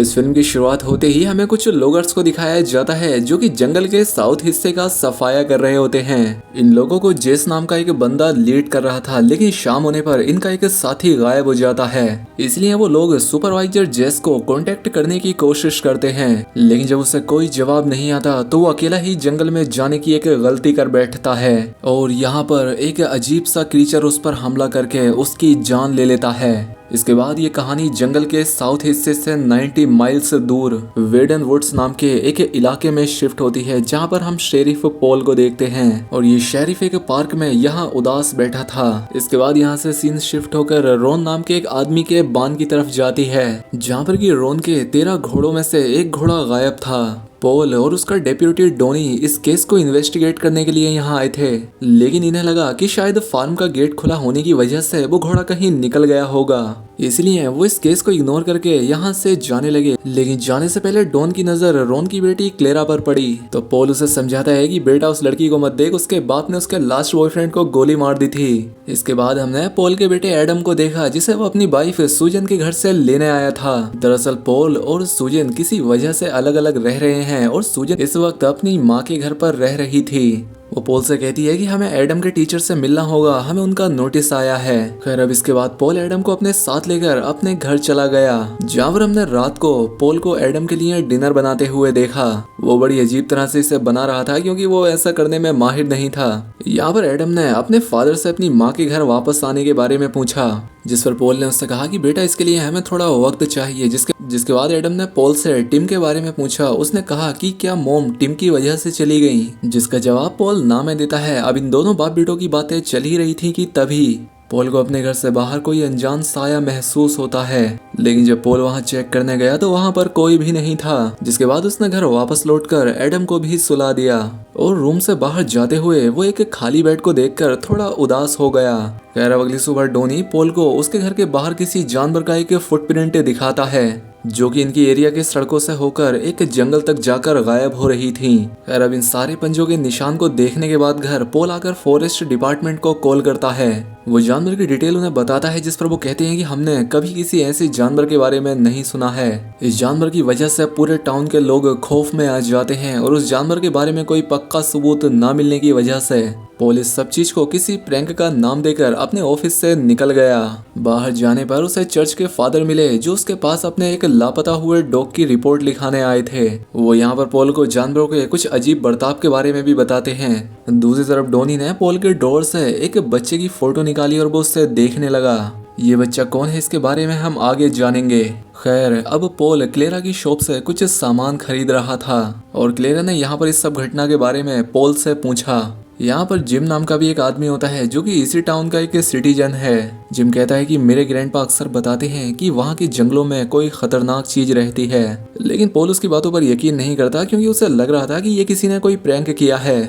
इस फिल्म की शुरुआत होते ही हमें कुछ लोगर्स को दिखाया जाता है जो कि जंगल के साउथ हिस्से का सफाया कर रहे होते हैं। इन लोगों को जेस नाम का एक बंदा लीड कर रहा था, लेकिन शाम होने पर इनका एक साथी गायब हो जाता है। इसलिए वो लोग सुपरवाइजर जेस को कांटेक्ट करने की कोशिश करते हैं, लेकिन जब उसे कोई जवाब नहीं आता तो वो अकेला ही जंगल में जाने की एक गलती कर बैठता है और यहाँ पर एक अजीब सा क्रीचर उस पर हमला करके उसकी जान ले लेता है। इसके बाद ये कहानी जंगल के साउथ हिस्से से 90 माइल्स दूर वेडन वुड्स नाम के एक इलाके में शिफ्ट होती है, जहाँ पर हम शेरिफ पॉल को देखते हैं और ये शेरिफ एक पार्क में यहाँ उदास बैठा था। इसके बाद यहाँ से सीन शिफ्ट होकर रोन नाम के एक आदमी के बान की तरफ जाती है, जहाँ पर कि रोन के 13 घोड़ों में से एक घोड़ा गायब था। पॉल और उसका डेप्यूटी डोनी इस केस को इन्वेस्टिगेट करने के लिए यहाँ आए थे, लेकिन इन्हें लगा कि शायद फार्म का गेट खुला होने की वजह से वो घोड़ा कहीं निकल गया होगा, इसलिए वो इस केस को इग्नोर करके यहाँ से जाने लगे। लेकिन जाने से पहले डॉन की नजर रोन की बेटी क्लेरा पर पड़ी, तो पॉल उसे समझाता है कि बेटा उस लड़की को मत देख, उसके बाप ने उसके लास्ट बॉयफ्रेंड को गोली मार दी थी। इसके बाद हमने पॉल के बेटे एडम को देखा, जिसे वो अपनी वाइफ सुजन के घर से लेने आया था। दरअसल पॉल और सुजन किसी वजह से अलग अलग रह रहे हैं और सुजन इस वक्त अपनी माँ के घर पर रह रही थी। वो पॉल से कहती है कि हमें एडम के टीचर से मिलना होगा, हमें उनका नोटिस आया है। खैर अब इसके बाद पॉल एडम को अपने साथ लेकर अपने घर चला गया, जहाँ पर हमने रात को पॉल को एडम के लिए डिनर बनाते हुए देखा। वो बड़ी अजीब तरह से इसे बना रहा था क्योंकि वो ऐसा करने में माहिर नहीं था। यहाँ पर एडम ने अपने फादर से अपनी माँ के घर वापस आने के बारे में पूछा, जिस पर पॉल ने उससे कहा कि बेटा इसके लिए हमें थोड़ा वक्त चाहिए। जिसके बाद एडम ने पॉल से टिम के बारे में पूछा। उसने कहा कि क्या मॉम टिम की वजह से चली गई, जिसका जवाब पॉल ना में देता है। अब इन दोनों बाप बेटों की बातें चल ही रही थी कि तभी पॉल को अपने घर से बाहर कोई अनजान साया महसूस होता है, लेकिन जब पॉल वहां चेक करने गया तो वहां पर कोई भी नहीं था। जिसके बाद उसने घर वापस लौटकर एडम को भी सुला दिया और रूम से बाहर जाते हुए वो एक खाली बेड को देखकर थोड़ा उदास हो गया। खैर अगली सुबह डोनी पॉल को उसके घर के बाहर किसी जानवर का एक फुटप्रिंट दिखाता है, जो कि इनकी एरिया के सड़कों से होकर एक जंगल तक जाकर गायब हो रही थी। खैर अब इन सारे पंजों के निशान को देखने के बाद घर पॉल आकर फॉरेस्ट डिपार्टमेंट को कॉल करता है। वो जानवर की डिटेल उन्हें बताता है, जिस पर वो कहते हैं कि हमने कभी किसी ऐसे जानवर के बारे में नहीं सुना है। इस जानवर की वजह से पूरे टाउन के लोग खौफ में आ जाते हैं और उस जानवर के बारे में कोई पक्का सबूत न मिलने की वजह से पॉल इस सब चीज को किसी प्रैंक का नाम देकर अपने ऑफिस से निकल गया। बाहर जाने पर उसे चर्च के फादर मिले, जो उसके पास अपने एक लापता हुए डॉग की रिपोर्ट लिखाने आए थे। वो यहाँ पर पॉल को जानवरों के कुछ अजीब बर्ताव के बारे में भी बताते हैं। दूसरी तरफ डोनी ने पॉल के ड्रॉअर से एक बच्चे की फोटो निकाली और वो उससे देखने लगा। ये बच्चा कौन है इसके बारे में हम आगे जानेंगे। खैर अब पॉल क्लेरा की शॉप से कुछ सामान खरीद रहा था और क्लेरा ने यहाँ पर इस सब घटना के बारे में पॉल से पूछा। यहाँ पर जिम नाम का भी एक आदमी होता है, जो कि इसी टाउन का एक सिटीजन है। जिम कहता है कि मेरे ग्रैंडपा अक्सर बताते हैं कि वहाँ के जंगलों में कोई खतरनाक चीज रहती है, लेकिन पॉल उसकी बातों पर यकीन नहीं करता क्योंकि उसे लग रहा था कि ये किसी ने कोई प्रैंक किया है।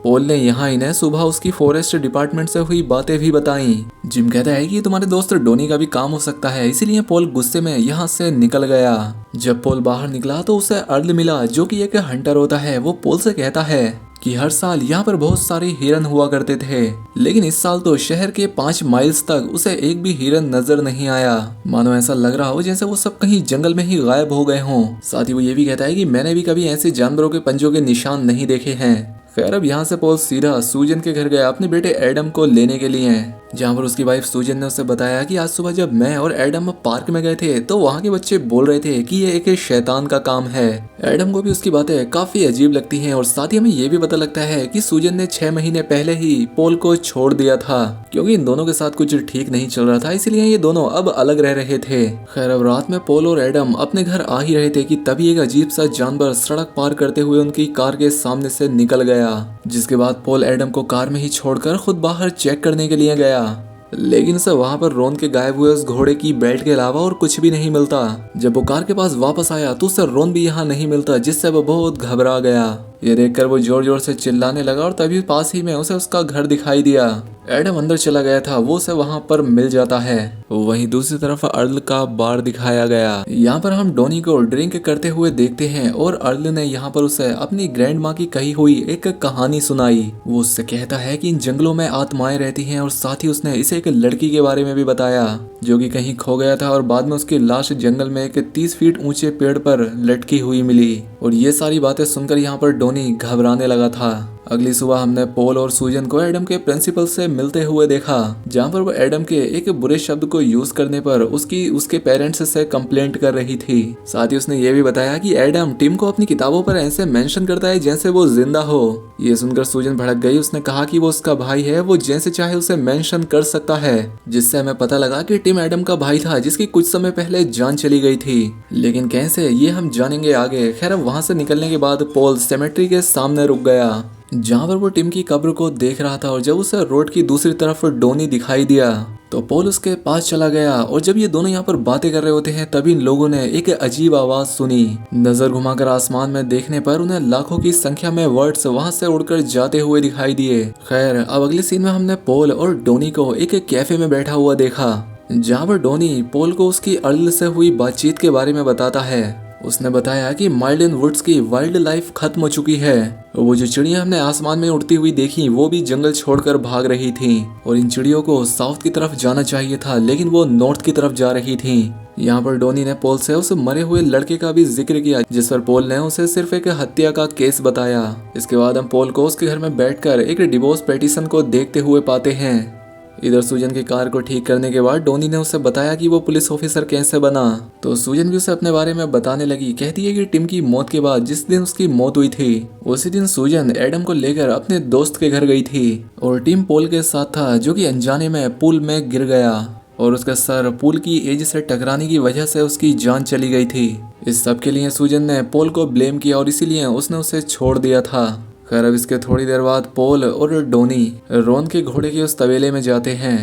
पॉल ने यहाँ इन्हें सुबह उसकी फॉरेस्ट डिपार्टमेंट से हुई बातें भी बताई। जिम कहता है कि तुम्हारे दोस्त डोनी का भी काम हो सकता है, इसीलिए पॉल गुस्से में यहाँ से निकल गया। जब पॉल बाहर निकला तो उसे अर्ल मिला, जो कि एक हंटर होता है। वो पॉल से कहता है कि हर साल यहाँ पर बहुत सारे हिरन हुआ करते थे, लेकिन इस साल तो शहर के 5 माइल्स तक उसे एक भी हिरन नजर नहीं आया। मानो ऐसा लग रहा हो जैसे वो सब कहीं जंगल में ही गायब हो गए हों। साथ ही वो ये भी कहता है कि मैंने भी कभी ऐसे जानवरों के पंजों के निशान नहीं देखे हैं। खैर अब यहाँ से पॉल सीधा सूजन के घर गया अपने बेटे एडम को लेने के लिए, जहाँ पर उसकी वाइफ सूजन ने उसे बताया कि आज सुबह जब मैं और एडम पार्क में गए थे तो वहाँ के बच्चे बोल रहे थे कि ये एक शैतान का काम है। एडम को भी उसकी बातें काफी अजीब लगती हैं और साथ ही हमें ये भी पता लगता है कि सूजन ने 6 महीने पहले ही पॉल को छोड़ दिया था, क्योंकि इन दोनों के साथ कुछ ठीक नहीं चल रहा था, इसलिए ये दोनों अब अलग रह रहे थे। खैर अब रात में पॉल और एडम अपने घर आ ही रहे थे कि तभी एक अजीब सा जानवर सड़क पार करते हुए उनकी कार के सामने से निकल गया। जिसके बाद पॉल एडम को कार में ही छोड़कर खुद बाहर चेक करने के लिए गया, लेकिन उसे वहां पर रोन के गायब हुए उस घोड़े की बेल्ट के अलावा और कुछ भी नहीं मिलता। जब वो कार के पास वापस आया तो उसे रोन भी यहाँ नहीं मिलता, जिससे वो बहुत घबरा गया। ये देखकर वो जोर जोर से चिल्लाने लगा और तभी पास ही में उसे उसका घर दिखाई दिया। एडम अंदर चला गया था, वो उसे वहां पर मिल जाता है। वहीं दूसरी तरफ अर्ल का बार दिखाया गया। यहाँ पर हम डोनी को ड्रिंक करते हुए देखते हैं और अर्ल ने यहाँ पर उसे अपनी ग्रैंड माँ की कही हुई एक कहानी सुनाई। वो उससे कहता है कि इन जंगलों में आत्माएं रहती हैं और साथ ही उसने इसे एक लड़की के बारे में भी बताया जो कि कहीं खो गया था और बाद में उसकी लाश जंगल में एक 30 फीट ऊंचे पेड़ पर लटकी हुई मिली। और ये सारी बातें सुनकर यहाँ पर डोनी घबराने लगा था। अगली सुबह हमने पॉल और सूजन को एडम के प्रिंसिपल से मिलते हुए देखा, जहाँ पर वो एडम के एक बुरे शब्द को यूज करने पर उसके पेरेंट्स से कंप्लेंट कर रही थी। साथ ही उसने ये भी बताया कि एडम टिम को अपनी किताबों पर ऐसे मेंशन करता है जैसे वो जिंदा हो। ये सुनकर सूजन भड़क गई। उसने कहा कि वो उसका भाई है, वो जैसे चाहे उसे मेंशन कर सकता है, जिससे हमें पता लगा कि टिम एडम का भाई था जिसकी कुछ समय पहले जान चली गई थी। लेकिन कैसे, ये हम जानेंगे आगे। खैर, वहाँ से निकलने के बाद पॉल सेमेट्री के सामने रुक गया, जहाँ पर वो टिम की कब्र को देख रहा था। और जब उसे रोड की दूसरी तरफ डोनी दिखाई दिया तो पॉल उसके पास चला गया। और जब ये दोनों यहाँ पर बातें कर रहे होते हैं तभी इन लोगों ने एक अजीब आवाज सुनी। नजर घुमाकर आसमान में देखने पर उन्हें लाखों की संख्या में वर्ड्स वहां से उड़कर जाते हुए दिखाई दिए। खैर, अब अगले सीन में हमने पॉल और डोनी को एक कैफे में बैठा हुआ देखा, जहाँ पर डोनी पॉल को उसकी अर्ल से हुई बातचीत के बारे में बताता है। उसने बताया कि माइल्डन वुड्स की वाइल्ड लाइफ खत्म हो चुकी है। वो जो चिड़िया हमने आसमान में उड़ती हुई देखी वो भी जंगल छोड़कर भाग रही थी। और इन चिड़ियों को साउथ की तरफ जाना चाहिए था, लेकिन वो नॉर्थ की तरफ जा रही थी। यहाँ पर डोनी ने पॉल से उस मरे हुए लड़के का भी जिक्र किया, जिस पर पॉल ने उसे सिर्फ एक हत्या का केस बताया। इसके बाद हम पॉल को उसके घर में बैठकर एक डिवोर्स पेटिशन को देखते हुए पाते हैं। इधर सूजन की कार को ठीक करने के बाद डोनी ने उसे बताया कि वो पुलिस ऑफिसर कैसे बना। तो सूजन भी उसे अपने बारे में बताने लगी। कहती है कि टिम की मौत के बाद जिस दिन उसकी मौत हुई थी उसी दिन सूजन एडम को लेकर अपने दोस्त के घर गई थी और टिम पॉल के साथ था, जो कि अनजाने में पूल में गिर गया और उसका सर पूल की एज से टकराने की वजह से उसकी जान चली गई थी। इस सब के लिए सूजन ने पॉल को ब्लेम किया और इसीलिए उसने उसे छोड़ दिया था। खैर, अब इसके थोड़ी देर बाद पॉल और डोनी रोन के घोड़े के उस तबेले में जाते हैं,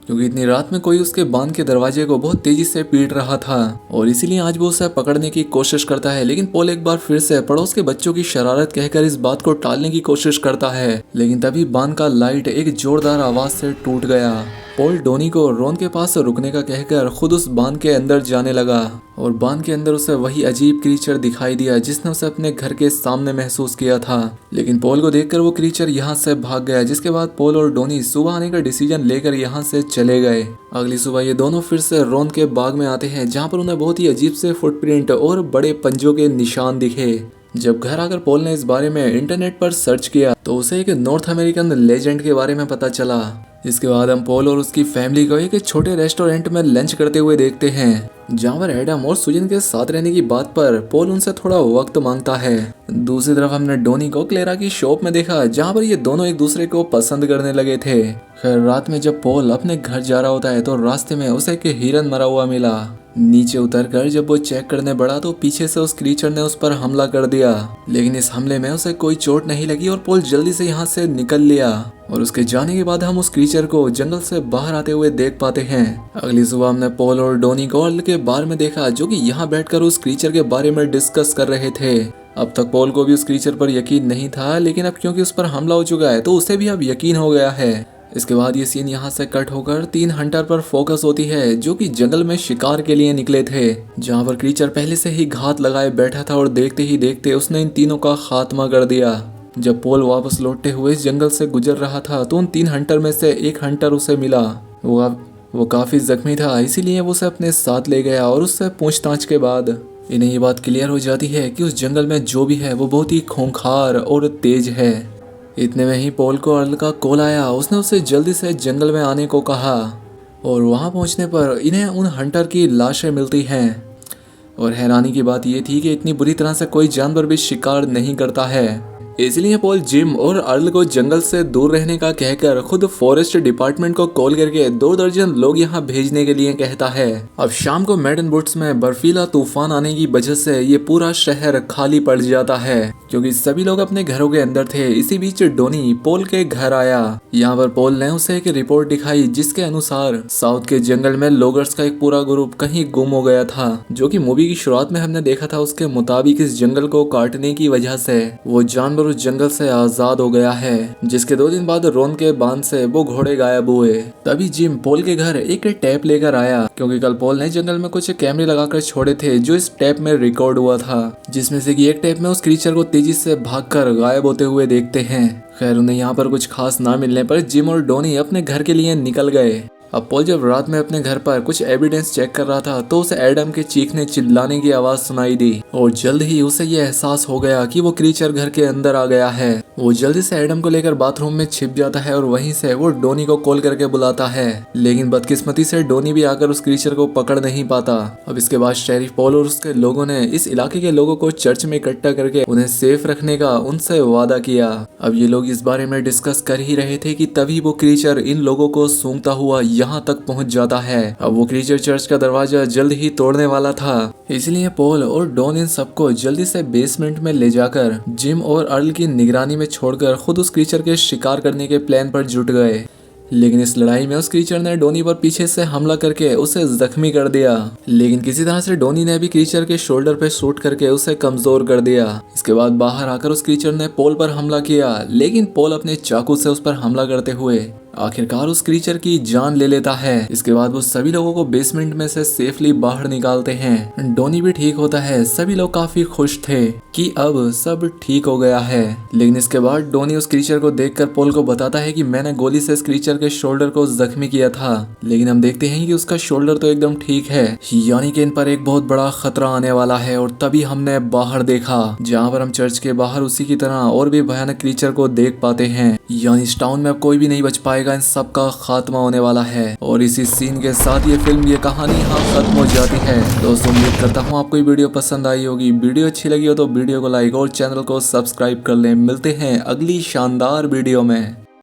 क्योंकि इतनी रात में कोई उसके बांध के दरवाजे को बहुत तेजी से पीट रहा था और इसीलिए आज वो उसे पकड़ने की कोशिश करता है। लेकिन पॉल एक बार फिर से पड़ोस के बच्चों की शरारत कहकर इस बात को टालने की कोशिश करता है, लेकिन तभी बांध का लाइट एक जोरदार आवाज से टूट गया। पॉल डोनी को रोन के पास रुकने का कहकर खुद उस बांध के अंदर जाने लगा और बांध के अंदर उसे वही अजीब क्रीचर दिखाई दिया जिसने उसे अपने घर के सामने महसूस किया था। लेकिन पॉल को देखकर वो क्रीचर यहाँ से भाग गया, जिसके बाद पॉल और डोनी सुबह आने का डिसीजन लेकर यहाँ से चले गए। अगली सुबह ये दोनों फिर से रोन के बाग में आते हैं, जहाँ पर उन्हें बहुत ही अजीब से फुटप्रिंट और बड़े पंजों के निशान दिखे। जब घर आकर पॉल ने इस बारे में इंटरनेट पर सर्च किया तो उसे एक नॉर्थ अमेरिकन लेजेंड के बारे में पता चला। इसके बाद हम पॉल और उसकी फैमिली को एक छोटे रेस्टोरेंट में लंच करते हुए देखते हैं, जहाँ पर एडम और सुजन के साथ रहने की बात पर पॉल उनसे थोड़ा वक्त मांगता है। दूसरी तरफ हमने डोनी को क्लेरा की शॉप में देखा, जहाँ पर ये दोनों एक दूसरे को पसंद करने लगे थे। खैर, रात में जब पॉल अपने घर जा रहा होता है तो रास्ते में उसे एक हिरन मरा हुआ मिला। नीचे उतरकर जब वो चेक करने बढ़ा तो पीछे से उस क्रीचर ने उस पर हमला कर दिया, लेकिन इस हमले में उसे कोई चोट नहीं लगी और पॉल जल्दी से यहाँ से निकल लिया। और उसके जाने के बाद हम उस क्रीचर को जंगल से बाहर आते हुए देख पाते हैं। अगली सुबह हमने पॉल और डोनी को अर्ल के बार में देखा, जो कि यहाँ बैठकर उस क्रीचर के बारे में डिस्कस कर रहे थे। अब तक पॉल को भी उस क्रीचर पर यकीन नहीं था, लेकिन अब क्योंकि उस पर हमला हो चुका है तो उसे भी अब यकीन हो गया है। इसके बाद ये सीन यहाँ से कट होकर 3 हंटर पर फोकस होती है, जो कि जंगल में शिकार के लिए निकले थे, जहाँ पर क्रीचर पहले से ही घात लगाए बैठा था और देखते ही देखते उसने इन तीनों का खात्मा कर दिया। जब पॉल वापस लौटते हुए इस जंगल से गुजर रहा था तो उन 3 हंटर में से एक हंटर उसे मिला। वो काफी जख्मी था, इसीलिए वो उसे अपने साथ ले गया और उससे पूछताछ के बाद इन्हें ये बात क्लियर हो जाती है कि उस जंगल में जो भी है वो बहुत ही खूंखार और तेज है। इतने में ही पॉल को अर्ल का कॉल आया। उसने उसे जल्दी से जंगल में आने को कहा और वहां पहुंचने पर इन्हें उन हंटर की लाशें मिलती हैं। और हैरानी की बात यह थी कि इतनी बुरी तरह से कोई जानवर भी शिकार नहीं करता है। इसलिए पॉल जिम और अर्ल को जंगल से दूर रहने का कहकर खुद फॉरेस्ट डिपार्टमेंट को कॉल करके 2 दर्जन लोग यहाँ भेजने के लिए कहता है। अब शाम को मेडन वुड्स में बर्फीला तूफान आने की वजह से ये पूरा शहर खाली पड़ जाता है, क्योंकि सभी लोग अपने घरों के अंदर थे। इसी बीच डोनी पॉल के घर आया। यहाँ पर पॉल ने उसे एक रिपोर्ट दिखाई, जिसके अनुसार साउथ के जंगल में लोगर्स का एक पूरा ग्रुप कहीं गुम हो गया था, जो कि मूवी की शुरुआत में हमने देखा था। उसके मुताबिक इस जंगल को काटने की वजह से वो जानवर जानवर उस जंगल से आजाद हो गया है, जिसके 2 दिन बाद रोन के बांध से वो घोड़े गायब हुए। तभी जिम पॉल के घर एक टैप लेकर आया, क्योंकि कल पॉल ने जंगल में कुछ कैमरे लगाकर छोड़े थे जो इस टैप में रिकॉर्ड हुआ था, जिसमें से कि एक टैप में उस क्रीचर को तेजी से भागकर गायब होते हुए देखते हैं। खैर उन्हें यहाँ पर कुछ खास ना मिलने पर जिम और डोनी अपने घर के लिए निकल गए। अब पॉल जब रात में अपने घर पर कुछ एविडेंस चेक कर रहा था तो उसे एडम के चीखने चिल्लाने की आवाज सुनाई दी और जल्द ही उसे यह एहसास हो गया कि वो क्रीचर घर के अंदर आ गया है। वो जल्दी से एडम को लेकर बाथरूम में छिप जाता है और वहीं से वो डोनी को कॉल करके बुलाता है, लेकिन बदकिस्मती से डोनी भी आकर उस क्रीचर को पकड़ नहीं पाता। अब इसके बाद शेरिफ पॉल और उसके लोगों ने इस इलाके के लोगों को चर्च में इकट्ठा करके उन्हें सेफ रखने का उनसे वादा किया। अब ये लोग इस बारे में डिस्कस कर ही रहे थे कि तभी वो क्रीचर इन लोगों को सूंघता हुआ यहाँ तक पहुँच जाता है। अब वो क्रीचर चर्च का दरवाजा जल्द ही तोड़ने वाला था, इसलिए पॉल और डॉन इन सबको जल्दी से बेसमेंट में ले जाकर जिम और अर्ल की निगरानी में छोड़कर खुद उस क्रीचर के शिकार करने के प्लान पर जुट गए। लेकिन इस लड़ाई में उस क्रीचर ने डोनी पर पीछे से हमला करके उसे जख्मी कर दिया, लेकिन किसी तरह से डोनी ने भी क्रीचर के शोल्डर पे शूट करके उसे कमजोर कर दिया। इसके बाद बाहर आकर उस क्रीचर ने पॉल पर हमला किया, लेकिन पॉल अपने चाकू से उस पर हमला करते हुए आखिरकार उस क्रीचर की जान ले लेता है। इसके बाद वो सभी लोगों को बेसमेंट में से सेफली बाहर निकालते हैं। डोनी भी ठीक होता है। सभी लोग काफी खुश थे कि अब सब ठीक हो गया है। लेकिन इसके बाद डोनी उस क्रीचर को देखकर पॉल को बताता है कि मैंने गोली से इस क्रीचर के शोल्डर को जख्मी किया था, लेकिन हम देखते हैं कि उसका शोल्डर तो एकदम ठीक है, यानी कि इन पर एक बहुत बड़ा खतरा आने वाला है। और तभी हमने बाहर देखा, जहाँ पर हम चर्च के बाहर उसी की तरह और भी भयानक क्रीचर को देख पाते हैं, यानी इस टाउन में अब कोई भी नहीं बच पाएगा। इन सब का खात्मा होने वाला है। और इसी सीन के साथ ये फिल्म, ये कहानी यहाँ खत्म हो जाती है। दोस्तों उम्मीद करता हूँ आपको ये वीडियो पसंद आई होगी। वीडियो अच्छी लगी हो तो वीडियो को लाइक और चैनल को सब्सक्राइब कर लें। मिलते हैं अगली शानदार वीडियो में।